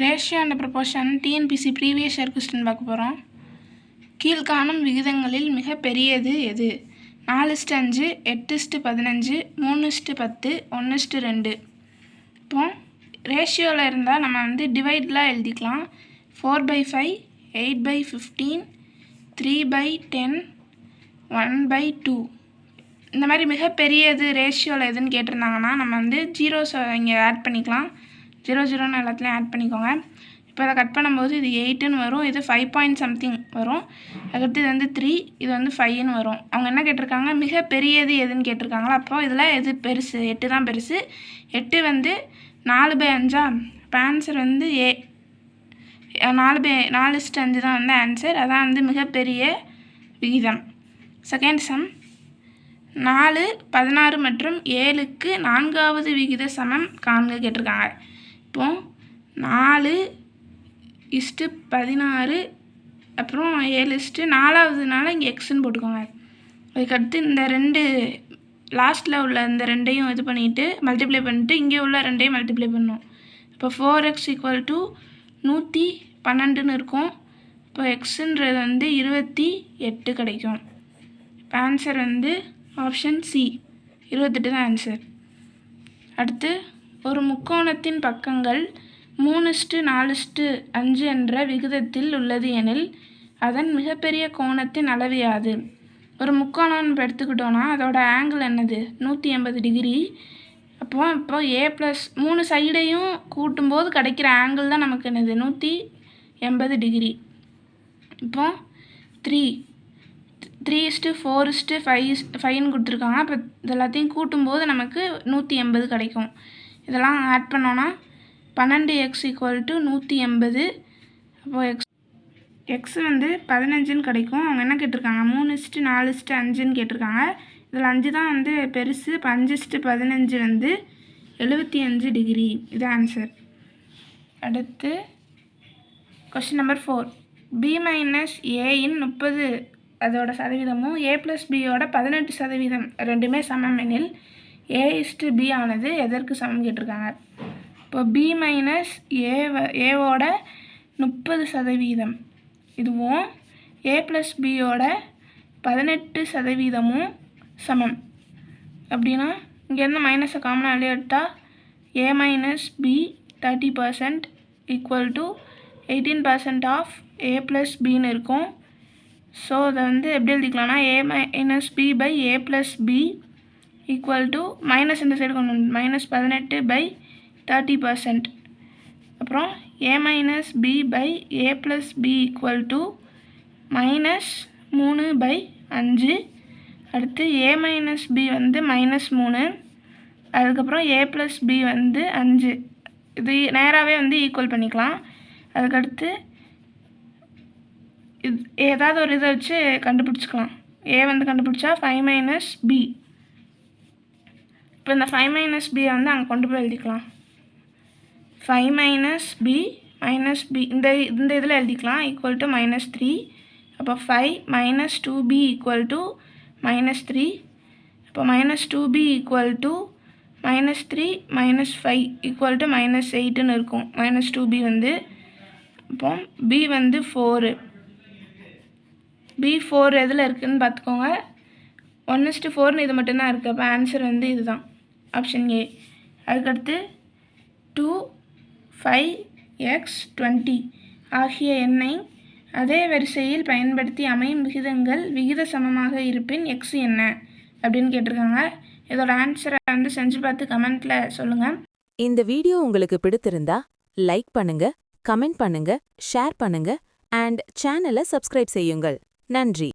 Ratio and proportion TNPSC previous year question பார்க்க போகிறோம். கீழ்காணும் விகிதங்களில் மிக பெரியது எது? 4:5, 8:15, 3:10, 1:2. இப்போ ரேஷியோவில் இருந்தால் நம்ம டிவைட்லாம் எழுதிக்கலாம். 4/5, 8/15, 3/10, 1/2. இந்த மாதிரி மிகப்பெரியது ரேஷியோவில் எதுன்னு கேட்டிருந்தாங்கன்னா நம்ம ஜீரோஸை இங்கே ஆட் பண்ணிக்கலாம். 0 எல்லாத்துலேயும் ஆட் பண்ணிக்கோங்க. இப்போ அதை கட் பண்ணும்போது இது 8ன்னு வரும், இது 5 பாயிண்ட் சம்திங் வரும். அதுக்கடுத்து இது 3, இது 5ன்னு வரும். அவங்க என்ன கேட்டிருக்காங்க, மிக பெரியது எதுன்னு கேட்டிருக்காங்களா. அப்போ இதில் எது பெருசு? 8 தான் பெருசு. 8 4/5. இப்போ ஆன்சர் ஏ 4:5 தான் ஆன்சர். அதான் மிகப்பெரிய விகிதம். செகண்ட் சம், 4, 16 மற்றும் 7க்கு 4வது விகித சமம் காண்க கேட்டிருக்காங்க. இப்போ 4:16 அப்புறம் 7:4 இங்கே எக்ஸ்ன்னு போட்டுக்கோங்க. அதுக்கடுத்து இந்த 2 லாஸ்ட்டில் உள்ள இந்த 2ஐயும் இது பண்ணிவிட்டு மல்டிப்ளை பண்ணிவிட்டு இங்கே உள்ள 2ஐயும் மல்டிப்ளை பண்ணணும். இப்போ 4x = 112ன்னு இருக்கும். இப்போ எக்ஸுன்றது 28 கிடைக்கும். இப்போ ஆன்சர் ஆப்ஷன் சி 28 தான் ஆன்சர். அடுத்து, ஒரு முக்கோணத்தின் பக்கங்கள் 3:4:5 என்ற விகிதத்தில் உள்ளது எனில் அதன் மிகப்பெரிய கோணத்தின் அளவு யாது? ஒரு முக்கோணம் எடுத்துக்கிட்டோன்னா அதோட ஆங்கிள் என்னது? 180 டிகிரி. இப்போ A+3 சைடையும் கூட்டும்போது கிடைக்கிற ஆங்கிள் தான் நமக்கு என்னது? 180 டிகிரி. இப்போ 3:4:5ன்னு கொடுத்துருக்காங்க. அப்போ இது எல்லாத்தையும் கூட்டும்போது நமக்கு 180 கிடைக்கும். இதெல்லாம் ஆட் பண்ணோன்னா 12x = 180. அப்போது எக்ஸ் 15ன்னு கிடைக்கும். அவங்க என்ன கேட்டிருக்காங்க? 3:4:5ன்னு கேட்டிருக்காங்க. இதில் 5 தான் பெருசு. இப்போ 5:15 75 டிகிரி. இது ஆன்சர். அடுத்து கொஸ்டின் நம்பர் 4, B - Aயின் 30 அதோட சதவீதமும் A+Bயோட 18% ரெண்டுமே சமம் எனில் A:B ஆனது எதற்கு சமம் கேட்டிருக்காங்க. இப்போ B - Aவோட 30% இதுவும் A+Bயோட 18% சமம். அப்படின்னா இங்கேருந்து மைனஸை காமனாக வெளியே எடுத்தால் A - B 30% = 18% ஆஃப் A+Bன்னு இருக்கும். ஸோ அதை எப்படி எழுதிக்கலாம்னா A - B/A+B = மைனஸ் இந்த சைடு கொண்டு வந்து -18/30%. அப்புறம் A - B/A+B = -3/5. அடுத்து A - B -3. அதுக்கப்புறம் A+B 5. இது நேராகவே ஈக்குவல் பண்ணிக்கலாம். அதுக்கடுத்து இது ஏதாவது ஒரு இதை வச்சு கண்டுபிடிச்சிக்கலாம். A கண்டுபிடிச்சா 5 - B. இப்போ இந்த 5 - B அங்கே கொண்டு போய் எழுதிக்கலாம். 5 - B -B இந்த இதில் எழுதிக்கலாம் = 3. அப்போ 5 - 2B = -3. அப்போ -2B = -3 - 5 = -8ன்னு இருக்கும். -2B இப்போ B 4. B4 எதில் இருக்குதுன்னு பார்த்துக்கோங்க. 1:4ன்னு இது மட்டும்தான் இருக்குது. அப்போ ஆன்சர் இதுதான் ஆப்ஷன் ஏ. அதுக்கடுத்து 2, 5, x, 20 ஆகிய எண்ணை அதே வரிசையில் பயன்படுத்தி அமையும் விகிதங்கள் விகித சமமாக இருப்பின் x என்ன அப்படின்னு கேட்டிருக்காங்க. இதோட ஆன்சரை செஞ்சு பார்த்து கமெண்ட்டில் சொல்லுங்கள். இந்த வீடியோ உங்களுக்கு பிடித்திருந்தா லைக் பண்ணுங்க, கமெண்ட் பண்ணுங்க, ஷேர் பண்ணுங்க அண்ட் சேனலை சப்ஸ்கிரைப் செய்யுங்கள். நன்றி.